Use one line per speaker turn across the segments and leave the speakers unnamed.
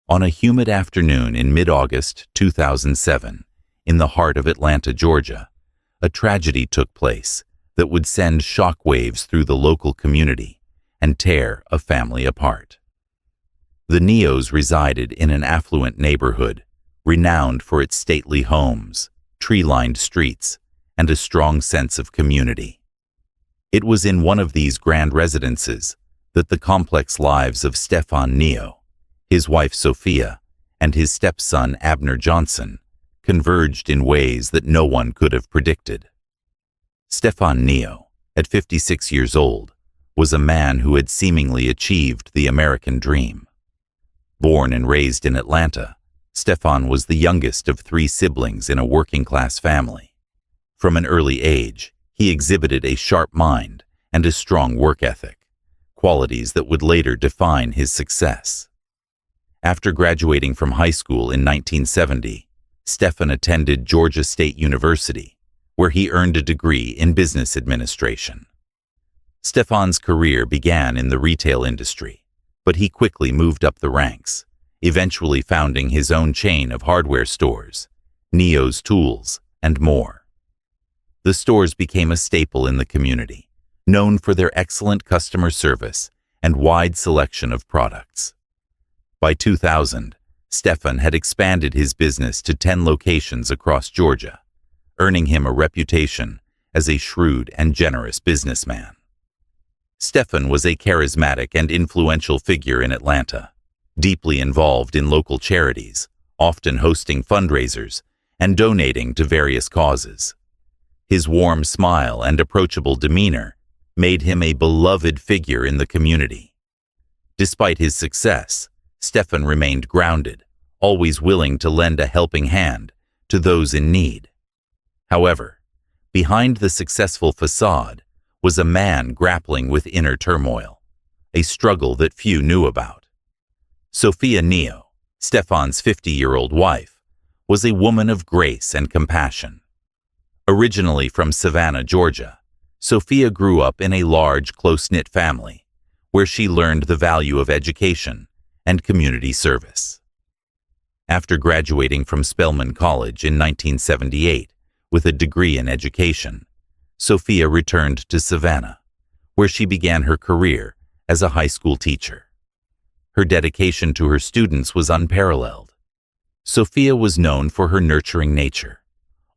On a humid afternoon in mid-August 2007, in the heart of Atlanta, Georgia, a tragedy took place that would send shockwaves through the local community and tear a family apart. The Neos resided in an affluent neighborhood, renowned for its stately homes, tree-lined streets, and a strong sense of community. It was in one of these grand residences that the complex lives of Stephan Neo, his wife Sophia, and his stepson Abner Johnson converged in ways that no one could have predicted. Stephan Neo, at 56 years old, was a man who had seemingly achieved the American dream. Born and raised in Atlanta, Stephan was the youngest of 3 siblings in a working-class family. From an early age, he exhibited a sharp mind and a strong work ethic, qualities that would later define his success. After graduating from high school in 1970, Stephan attended Georgia State University, where he earned a degree in business administration. Stephan's career began in the retail industry, but he quickly moved up the ranks, eventually founding his own chain of hardware stores, Neo's Tools, and more. The stores became a staple in the community, known for their excellent customer service and wide selection of products. By 2000, Stephan had expanded his business to 10 locations across Georgia, earning him a reputation as a shrewd and generous businessman. Stephan was a charismatic and influential figure in Atlanta, deeply involved in local charities, often hosting fundraisers and donating to various causes. His warm smile and approachable demeanor made him a beloved figure in the community. Despite his success, Stephan remained grounded, always willing to lend a helping hand to those in need. However, behind the successful facade was a man grappling with inner turmoil, a struggle that few knew about. Sophia Neo, Stephan's 50-year-old wife, was a woman of grace and compassion. Originally from Savannah, Georgia, Sophia grew up in a large, close-knit family where she learned the value of education and community service. After graduating from Spelman College in 1978 with a degree in education, Sophia returned to Savannah, where she began her career as a high school teacher. Her dedication to her students was unparalleled. Sophia was known for her nurturing nature,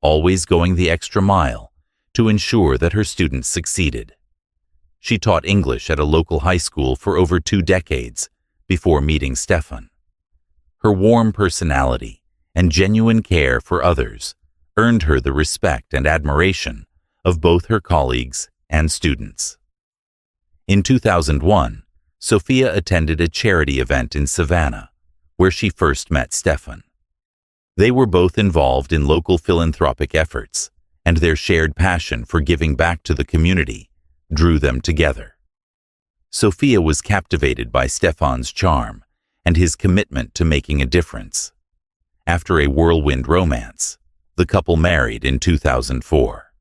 always going the extra mile to ensure that her students succeeded. She taught English at a local high school for over 2 decades before meeting Stephan. Her warm personality and genuine care for others earned her the respect and admiration of both her colleagues and students. In 2001, Sophia attended a charity event in Savannah, where she first met Stephan. They were both involved in local philanthropic efforts, and their shared passion for giving back to the community drew them together. Sophia was captivated by Stephan's charm and his commitment to making a difference. After a whirlwind romance, the couple married in 2004.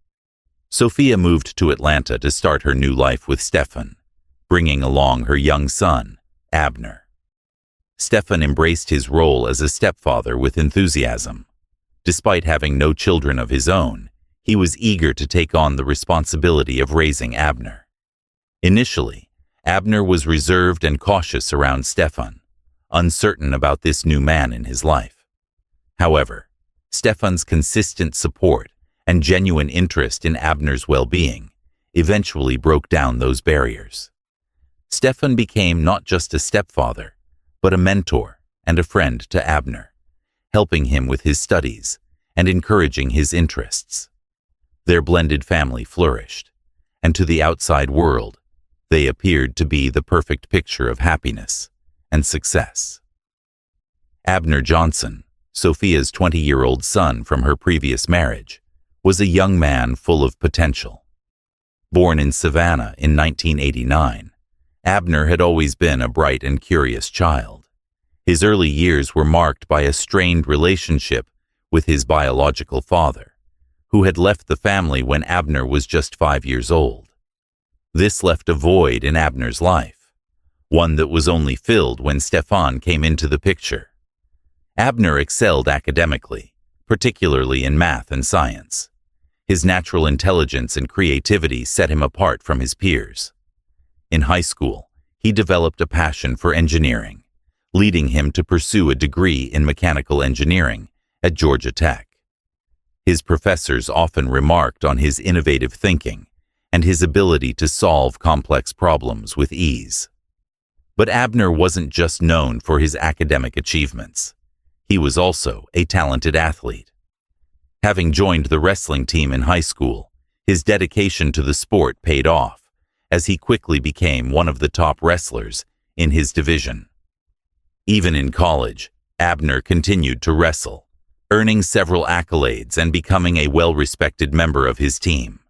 Sophia moved to Atlanta to start her new life with Stephan, bringing along her young son, Abner. Stephan embraced his role as a stepfather with enthusiasm. Despite having no children of his own, he was eager to take on the responsibility of raising Abner. Initially, Abner was reserved and cautious around Stephan, uncertain about this new man in his life. However, Stephan's consistent support and genuine interest in Abner's well-being eventually broke down those barriers. Stephan became not just a stepfather, but a mentor and a friend to Abner, helping him with his studies and encouraging his interests. Their blended family flourished, and to the outside world, they appeared to be the perfect picture of happiness and success. Abner Johnson, Sophia's 20-year-old son from her previous marriage, was a young man full of potential. Born in Savannah in 1989, Abner had always been a bright and curious child. His early years were marked by a strained relationship with his biological father, who had left the family when Abner was just 5 years old. This left a void in Abner's life, one that was only filled when Stephan came into the picture. Abner excelled academically, particularly in math and science. His natural intelligence and creativity set him apart from his peers. In high school, he developed a passion for engineering, leading him to pursue a degree in mechanical engineering at Georgia Tech. His professors often remarked on his innovative thinking and his ability to solve complex problems with ease. But Abner wasn't just known for his academic achievements. He was also a talented athlete. Having joined the wrestling team in high school, his dedication to the sport paid off, as he quickly became one of the top wrestlers in his division. Even in college, Abner continued to wrestle, earning several accolades and becoming a well-respected member of his team.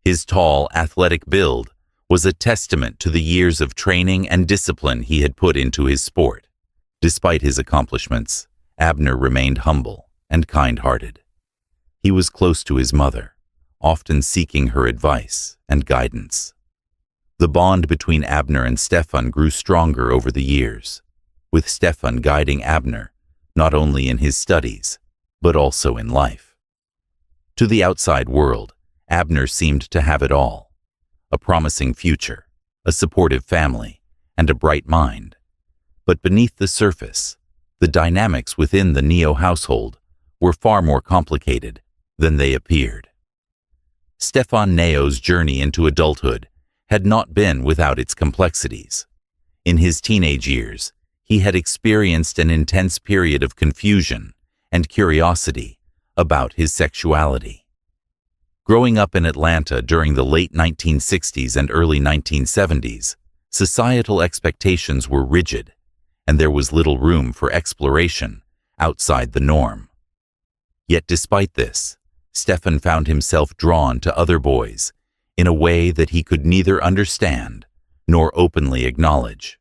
His tall, athletic build was a testament to the years of training and discipline he had put into his sport. Despite his accomplishments, Abner remained humble and kind-hearted. He was close to his mother, often seeking her advice and guidance. The bond between Abner and Stepson grew stronger over the years, with Stepson guiding Abner not only in his studies, but also in life. To the outside world, Abner seemed to have it all: a promising future, a supportive family, and a bright mind. But beneath the surface, the dynamics within the Neo household were far more complicated than they appeared. Stepson Neo's journey into adulthood had not been without its complexities. In his teenage years, he had experienced an intense period of confusion and curiosity about his sexuality. Growing up in Atlanta during the late 1960s and early 1970s, societal expectations were rigid, and there was little room for exploration outside the norm. Yet despite this, Stepson found himself drawn to other boys in a way that he could neither understand nor openly acknowledge.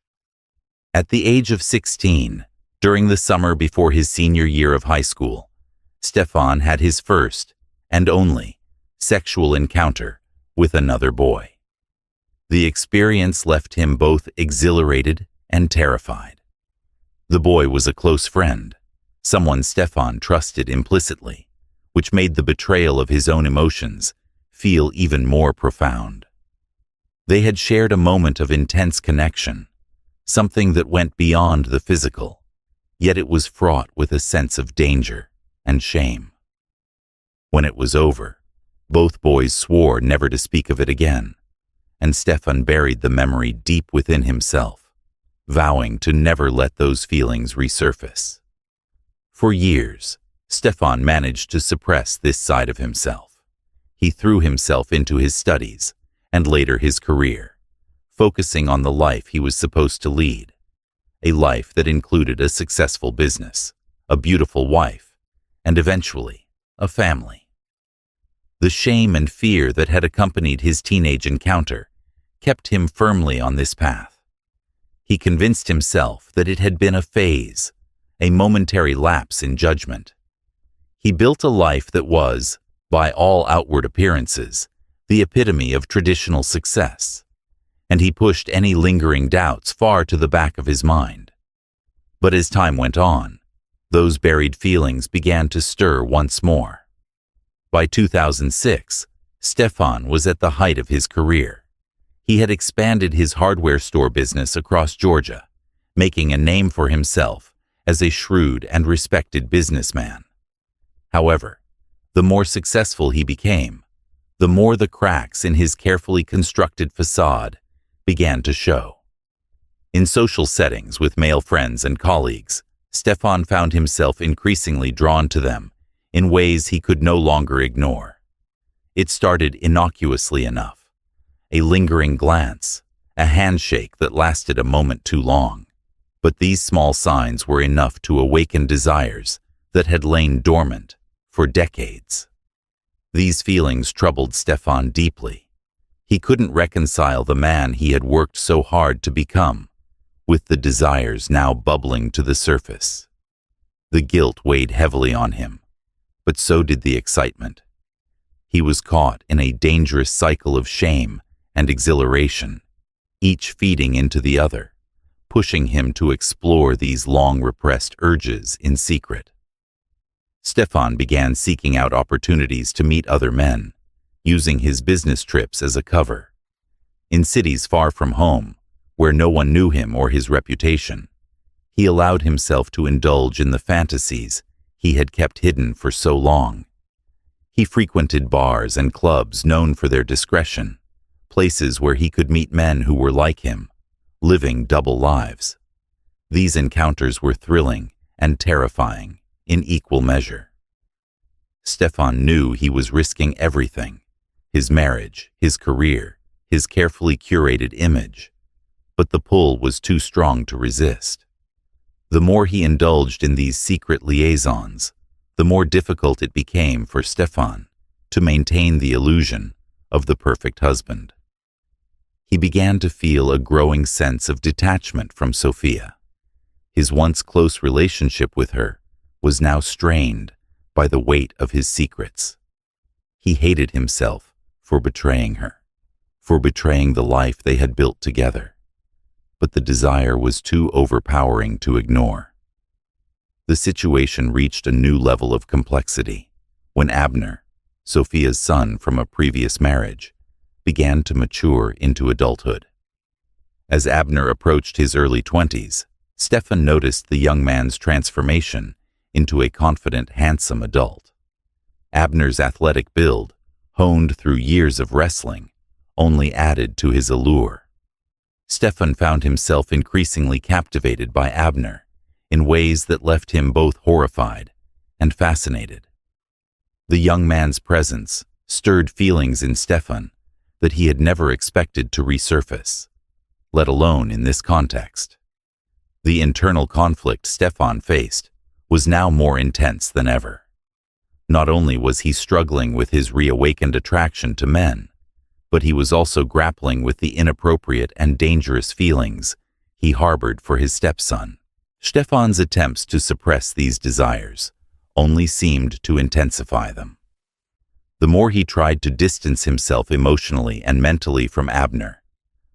At the age of 16, during the summer before his senior year of high school, Stepson had his first and only sexual encounter with another boy. The experience left him both exhilarated and terrified. The boy was a close friend, someone Stepson trusted implicitly, which made the betrayal of his own emotions feel even more profound. They had shared a moment of intense connection, something that went beyond the physical, yet it was fraught with a sense of danger and shame. When it was over, both boys swore never to speak of it again, and Stepson buried the memory deep within himself, vowing to never let those feelings resurface. For years, Stepson managed to suppress this side of himself. He threw himself into his studies and later his career, focusing on the life he was supposed to lead, a life that included a successful business, a beautiful wife, and eventually a family. The shame and fear that had accompanied his teenage encounter kept him firmly on this path. He convinced himself that it had been a phase, a momentary lapse in judgment. He built a life that was, by all outward appearances, the epitome of traditional success, and he pushed any lingering doubts far to the back of his mind. But as time went on, those buried feelings began to stir once more. By 2006, Stepson was at the height of his career. He had expanded his hardware store business across Georgia, making a name for himself as a shrewd and respected businessman. However, the more successful he became, the more the cracks in his carefully constructed facade began to show. In social settings with male friends and colleagues, Stepson found himself increasingly drawn to them in ways he could no longer ignore. It started innocuously enough: a lingering glance, a handshake that lasted a moment too long. But these small signs were enough to awaken desires that had lain dormant for decades. These feelings troubled Stepson deeply. He couldn't reconcile the man he had worked so hard to become with the desires now bubbling to the surface. The guilt weighed heavily on him, but so did the excitement. He was caught in a dangerous cycle of shame and exhilaration, each feeding into the other, pushing him to explore these long-repressed urges in secret. Stepson began seeking out opportunities to meet other men, using his business trips as a cover. In cities far from home, where no one knew him or his reputation, he allowed himself to indulge in the fantasies he had kept hidden for so long. He frequented bars and clubs known for their discretion, places where he could meet men who were like him, living double lives. These encounters were thrilling and terrifying in equal measure. Stepson knew he was risking everything: his marriage, his career, his carefully curated image, but the pull was too strong to resist. The more he indulged in these secret liaisons, the more difficult it became for Stepson to maintain the illusion of the perfect husband. He began to feel a growing sense of detachment from Sophia. His once close relationship with her was now strained by the weight of his secrets. He hated himself for betraying her, for betraying the life they had built together. But the desire was too overpowering to ignore. The situation reached a new level of complexity when Abner, Sophia's son from a previous marriage, began to mature into adulthood. As Abner approached his early 20s, Stepson noticed the young man's transformation into a confident, handsome adult. Abner's athletic build, honed through years of wrestling, only added to his allure. Stepson found himself increasingly captivated by Abner in ways that left him both horrified and fascinated. The young man's presence stirred feelings in Stepson that he had never expected to resurface, let alone in this context. The internal conflict Stepson faced was now more intense than ever. Not only was he struggling with his reawakened attraction to men, but he was also grappling with the inappropriate and dangerous feelings he harbored for his stepson. Stepson's attempts to suppress these desires only seemed to intensify them. The more he tried to distance himself emotionally and mentally from Abner,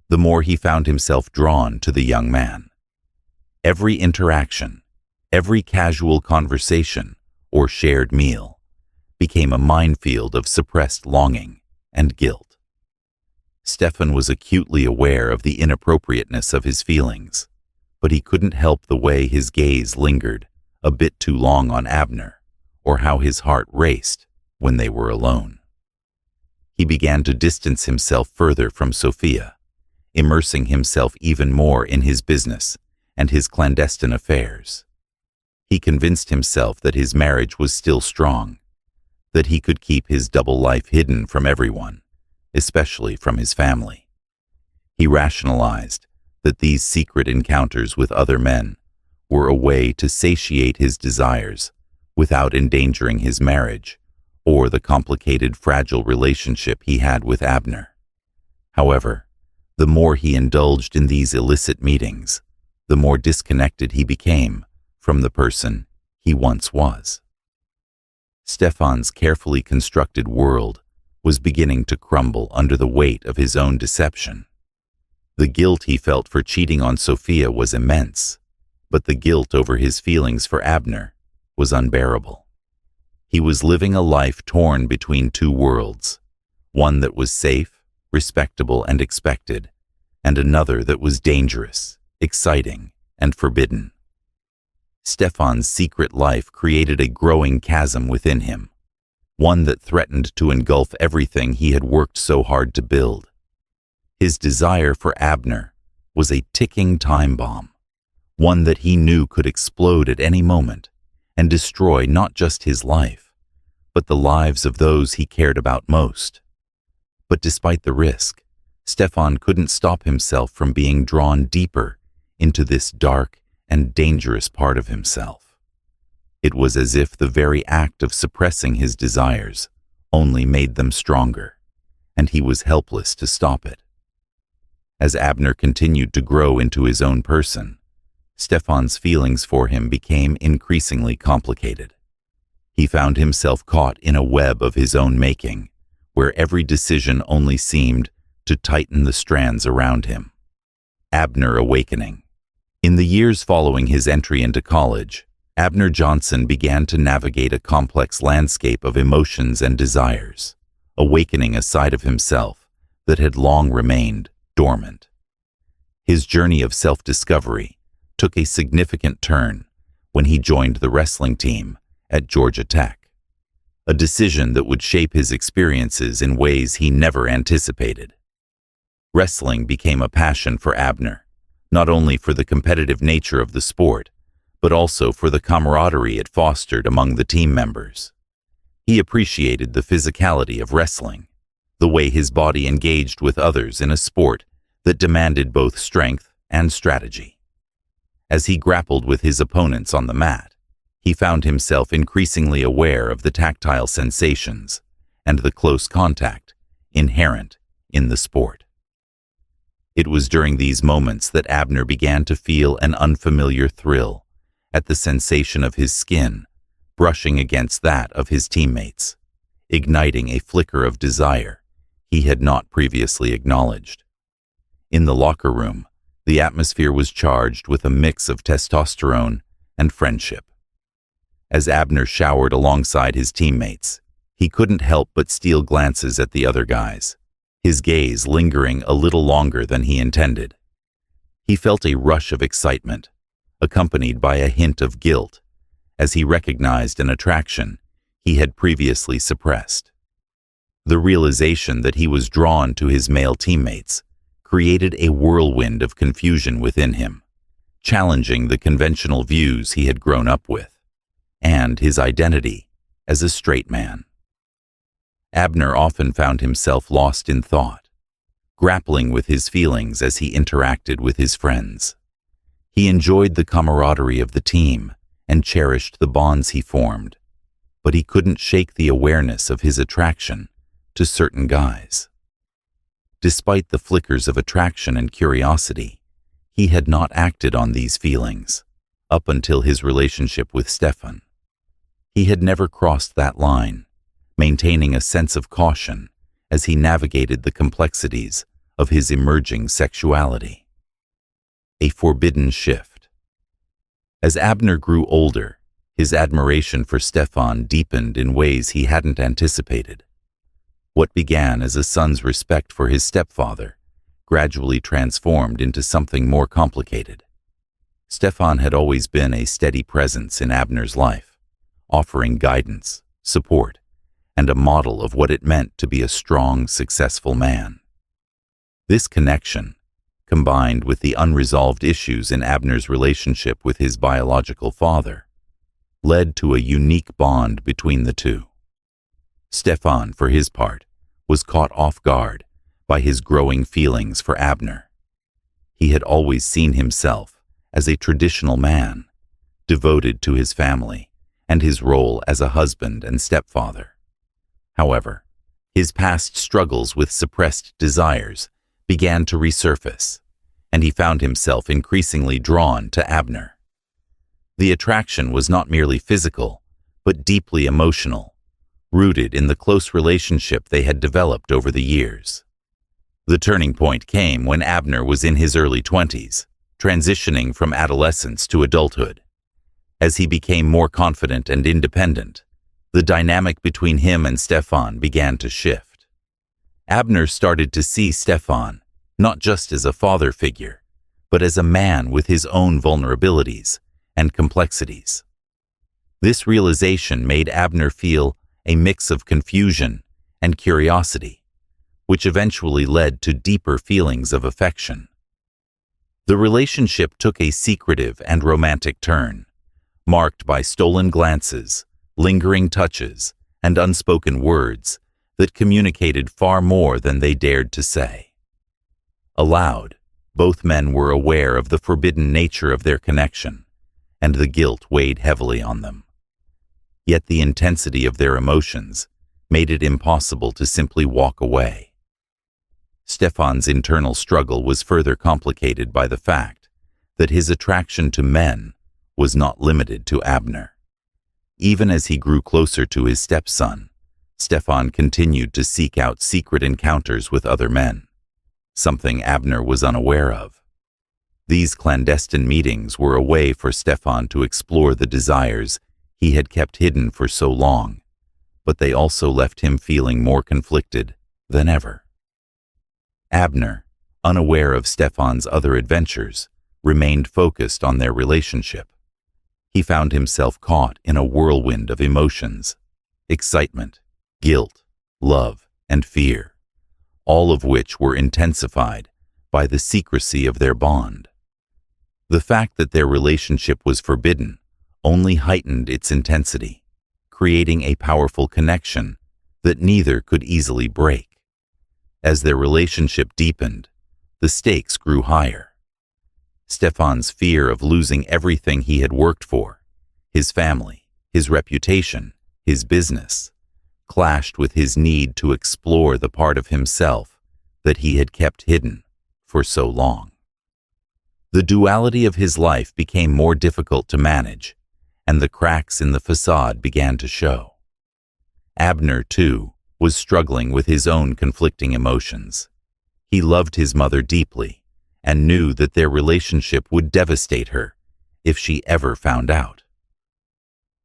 the more he found himself drawn to the young man. Every interaction, every casual conversation or shared meal became a minefield of suppressed longing and guilt. Stepson was acutely aware of the inappropriateness of his feelings, but he couldn't help the way his gaze lingered a bit too long on Abner, or how his heart raced when they were alone. He began to distance himself further from Sophia, immersing himself even more in his business and his clandestine affairs. He convinced himself that his marriage was still strong, that he could keep his double life hidden from everyone, especially from his family. He rationalized that these secret encounters with other men were a way to satiate his desires without endangering his marriage or the complicated, fragile relationship he had with Abner. However, the more he indulged in these illicit meetings, the more disconnected he became from the person he once was. Stepson's carefully constructed world was beginning to crumble under the weight of his own deception. The guilt he felt for cheating on Sophia was immense, but the guilt over his feelings for Abner was unbearable. He was living a life torn between two worlds, one that was safe, respectable, and expected, and another that was dangerous, exciting, and forbidden. Stepson's secret life created a growing chasm within him, one that threatened to engulf everything he had worked so hard to build. His desire for Abner was a ticking time bomb, one that he knew could explode at any moment and destroy not just his life, but the lives of those he cared about most. But despite the risk, Stepson couldn't stop himself from being drawn deeper into this dark and dangerous part of himself. It was as if the very act of suppressing his desires only made them stronger, and he was helpless to stop it. As Abner continued to grow into his own person, Stepson's feelings for him became increasingly complicated. He found himself caught in a web of his own making, where every decision only seemed to tighten the strands around him. Abner awakening. In the years following his entry into college, Abner Johnson began to navigate a complex landscape of emotions and desires, awakening a side of himself that had long remained dormant. His journey of self-discovery took a significant turn when he joined the wrestling team at Georgia Tech, a decision that would shape his experiences in ways he never anticipated. Wrestling became a passion for Abner, not only for the competitive nature of the sport, but also for the camaraderie it fostered among the team members. He appreciated the physicality of wrestling, the way his body engaged with others in a sport that demanded both strength and strategy. As he grappled with his opponents on the mat, he found himself increasingly aware of the tactile sensations and the close contact inherent in the sport. It was during these moments that Abner began to feel an unfamiliar thrill at the sensation of his skin brushing against that of his teammates, igniting a flicker of desire he had not previously acknowledged. In the locker room, the atmosphere was charged with a mix of testosterone and friendship. As Abner showered alongside his teammates, he couldn't help but steal glances at the other guys, his gaze lingering a little longer than he intended. He felt a rush of excitement, accompanied by a hint of guilt, as he recognized an attraction he had previously suppressed. The realization that he was drawn to his male teammates created a whirlwind of confusion within him, challenging the conventional views he had grown up with, and his identity as a straight man. Abner often found himself lost in thought, grappling with his feelings as he interacted with his friends. He enjoyed the camaraderie of the team and cherished the bonds he formed, but he couldn't shake the awareness of his attraction to certain guys. Despite the flickers of attraction and curiosity, he had not acted on these feelings up until his relationship with Stepson. He had never crossed that line, maintaining a sense of caution as he navigated the complexities of his emerging sexuality. A forbidden shift. As Abner grew older, his admiration for Stepson deepened in ways he hadn't anticipated. What began as a son's respect for his stepfather gradually transformed into something more complicated. Stepson had always been a steady presence in Abner's life, offering guidance, support, and a model of what it meant to be a strong, successful man. This connection, combined with the unresolved issues in Abner's relationship with his biological father, led to a unique bond between the two. Stepson, for his part, was caught off guard by his growing feelings for Abner. He had always seen himself as a traditional man, devoted to his family and his role as a husband and stepfather. However, his past struggles with suppressed desires began to resurface, and he found himself increasingly drawn to Abner. The attraction was not merely physical, but deeply emotional, rooted in the close relationship they had developed over the years. The turning point came when Abner was in his early 20s, transitioning from adolescence to adulthood. As he became more confident and independent, the dynamic between him and Stepson began to shift. Abner started to see Stepson not just as a father figure, but as a man with his own vulnerabilities and complexities. This realization made Abner feel a mix of confusion and curiosity, which eventually led to deeper feelings of affection. The relationship took a secretive and romantic turn, marked by stolen glances, lingering touches, and unspoken words that communicated far more than they dared to say. Aloud, both men were aware of the forbidden nature of their connection, and the guilt weighed heavily on them. Yet the intensity of their emotions made it impossible to simply walk away. Stepson's internal struggle was further complicated by the fact that his attraction to men was not limited to Abner. Even as he grew closer to his stepson, Stepson continued to seek out secret encounters with other men, something Abner was unaware of. These clandestine meetings were a way for Stepson to explore the desires he had kept hidden for so long, but they also left him feeling more conflicted than ever. Abner, unaware of Stepson's other adventures, remained focused on their relationship. He found himself caught in a whirlwind of emotions: excitement, guilt, love, and fear, all of which were intensified by the secrecy of their bond. The fact that their relationship was forbidden only heightened its intensity, creating a powerful connection that neither could easily break. As their relationship deepened, the stakes grew higher. Stepson's fear of losing everything he had worked for, his family, his reputation, his business, clashed with his need to explore the part of himself that he had kept hidden for so long. The duality of his life became more difficult to manage, and the cracks in the facade began to show. Abner, too, was struggling with his own conflicting emotions. He loved his mother deeply and knew that their relationship would devastate her if she ever found out.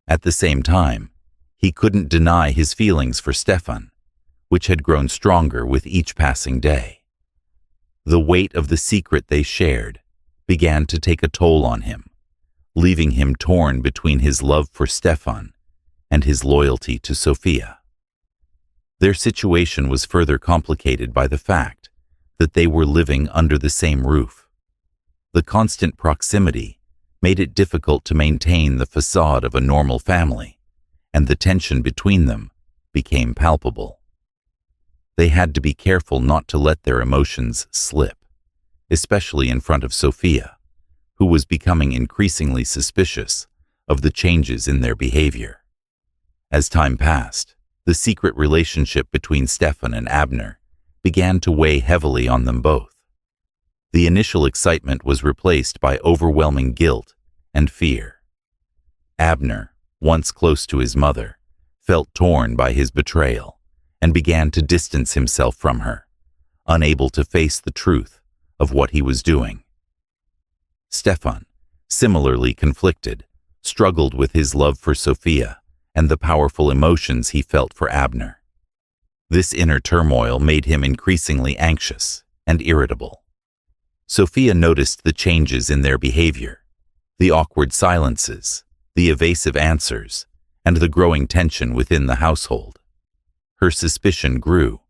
At the same time, he couldn't deny his feelings for Stepson, which had grown stronger with each passing day. The weight of the secret they shared began to take a toll on him, leaving him torn between his love for Stepson and his loyalty to Sophia. Their situation was further complicated by the fact that they were living under the same roof. The constant proximity made it difficult to maintain the facade of a normal family, and the tension between them became palpable. They had to be careful not to let their emotions slip, especially in front of Sophia, who was becoming increasingly suspicious of the changes in their behavior. As time passed, the secret relationship between Stepson and Abner began to weigh heavily on them both. The initial excitement was replaced by overwhelming guilt and fear. Abner, once close to his mother, felt torn by his betrayal and began to distance himself from her, unable to face the truth of what he was doing. Stepson, similarly conflicted, struggled with his love for Sophia and the powerful emotions he felt for Abner. This inner turmoil made him increasingly anxious and irritable. Sophia noticed the changes in their behavior, the awkward silences, the evasive answers, and the growing tension within the household. Her suspicion grew,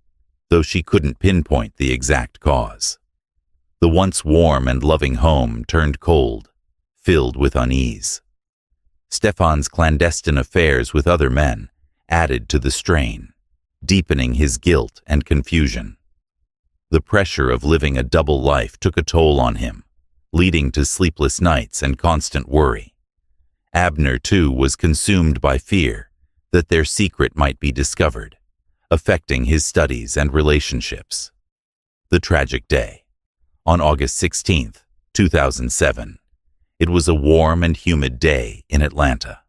though she couldn't pinpoint the exact cause. The once warm and loving home turned cold, filled with unease. Stepson's clandestine affairs with other men added to the strain, deepening his guilt and confusion. The pressure of living a double life took a toll on him, leading to sleepless nights and constant worry. Abner, too, was consumed by fear that their secret might be discovered, affecting his studies and relationships. The tragic day. On August 16, 2007, it was a warm and humid day in Atlanta.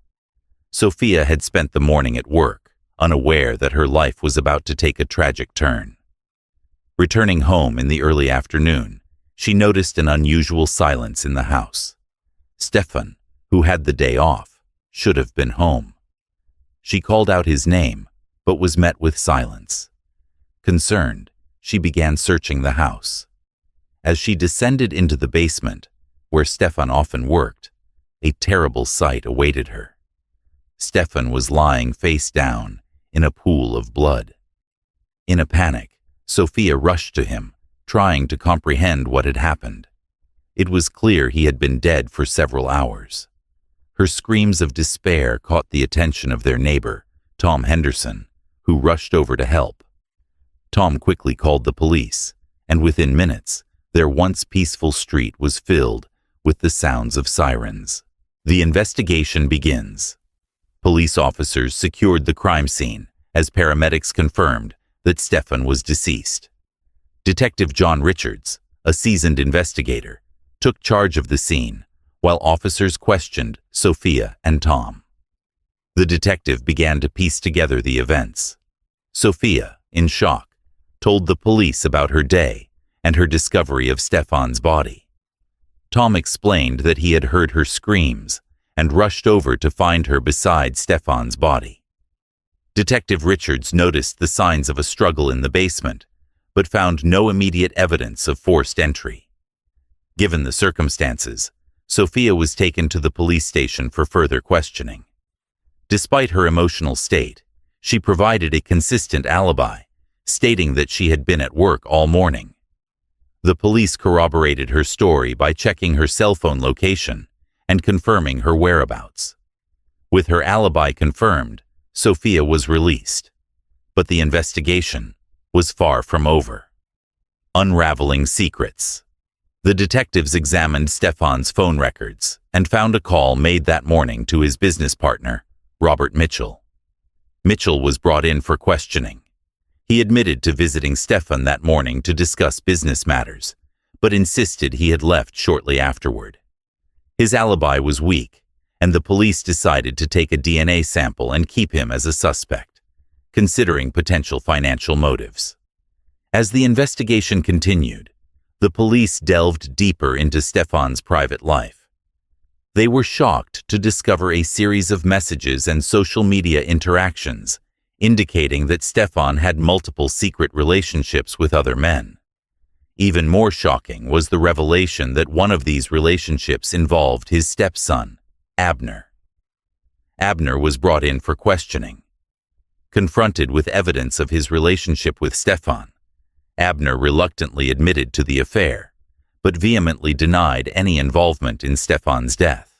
Sophia had spent the morning at work, unaware that her life was about to take a tragic turn. Returning home in the early afternoon, she noticed an unusual silence in the house. Stepson, who had the day off, should have been home. She called out his name, but was met with silence. Concerned, she began searching the house. As she descended into the basement, where Stepson often worked, a terrible sight awaited her. Stepson was lying face down in a pool of blood. In a panic, Sophia rushed to him, trying to comprehend what had happened. It was clear he had been dead for several hours. Her screams of despair caught the attention of their neighbor, Tom Henderson, who rushed over to help. Tom quickly called the police, and within minutes, their once peaceful street was filled with the sounds of sirens. The investigation begins. Police officers secured the crime scene as paramedics confirmed that Stepson was deceased. Detective John Richards, a seasoned investigator, took charge of the scene while officers questioned Sophia and Tom. The detective began to piece together the events. Sophia, in shock, told the police about her day and her discovery of Stepson's body. Tom explained that he had heard her screams and rushed over to find her beside Stefan's body. Detective Richards noticed the signs of a struggle in the basement, but found no immediate evidence of forced entry. Given the circumstances, Sophia was taken to the police station for further questioning. Despite her emotional state, she provided a consistent alibi, stating that she had been at work all morning. The police corroborated her story by checking her cell phone location and confirming her whereabouts. With her alibi confirmed, Sophia was released, but the investigation was far from over. Unraveling secrets. The detectives examined Stefan's phone records and found a call made that morning to his business partner, Robert Mitchell. Mitchell was brought in for questioning. He admitted to visiting Stefan that morning to discuss business matters, but insisted he had left shortly afterward. His alibi was weak, and the police decided to take a DNA sample and keep him as a suspect, considering potential financial motives. As the investigation continued, the police delved deeper into Stefan's private life. They were shocked to discover a series of messages and social media interactions indicating that Stefan had multiple secret relationships with other men. Even more shocking was the revelation that one of these relationships involved his stepson, Abner. Abner was brought in for questioning. Confronted with evidence of his relationship with Stefan, Abner reluctantly admitted to the affair, but vehemently denied any involvement in Stefan's death.